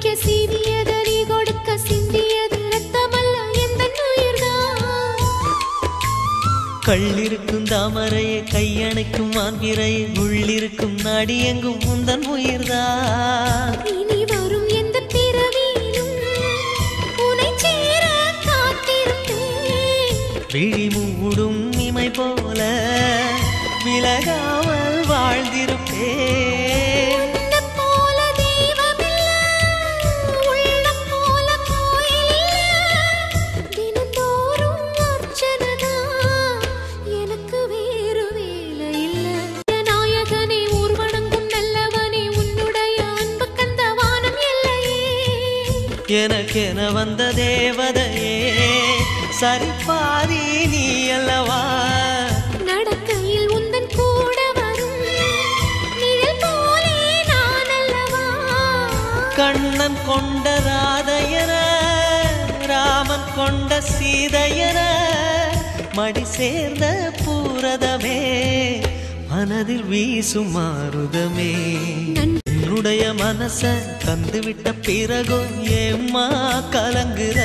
முடிக்க சீவியதறி கொடுக்க சிந்தியது ரத்தமல்ல எந்தன் உயிர்தான். கள்ளிருக்கும் தாமரையை கையணைக்கும் மான்பிரையை உள்ளிருக்கும் நாடி எங்கும் உந்தன் உயிர்தான். இனி வரும் எந்த பிறவியிலும் உனை சேர காத்திருப்பேன். விழி மூடும் இமை போல விலகாமல் வாழ்ந்திருப்பேன். உன்னைப் போல தெய்வமில்ல, உள்ளம் போல கோயிலில்ல. தினந்தோறும் அர்ச்சனைதான், எனக்கு வேறு வேலை இல்ல. நாயகனே ஊர் வணங்கும் நல்லவனே உன்னுடைய அன்பு கந்த வானம் எல்லையே. எனக்கென வந்த தேவதையே சரிபாதி நீ அல்லவா. நடக்கையில் உந்தன் கூட வரும் நிழல் போலே நான் அல்லவா. கண்ணன் கொண்ட ராதையர ராமன் கொண்ட சீதையர மடி சேர்ந்த பூரதமே மனதில் வீசும் மாறுதமே. என்னுடைய மனச தந்துவிட்ட பிறகும் ஏம்மா கலங்குற.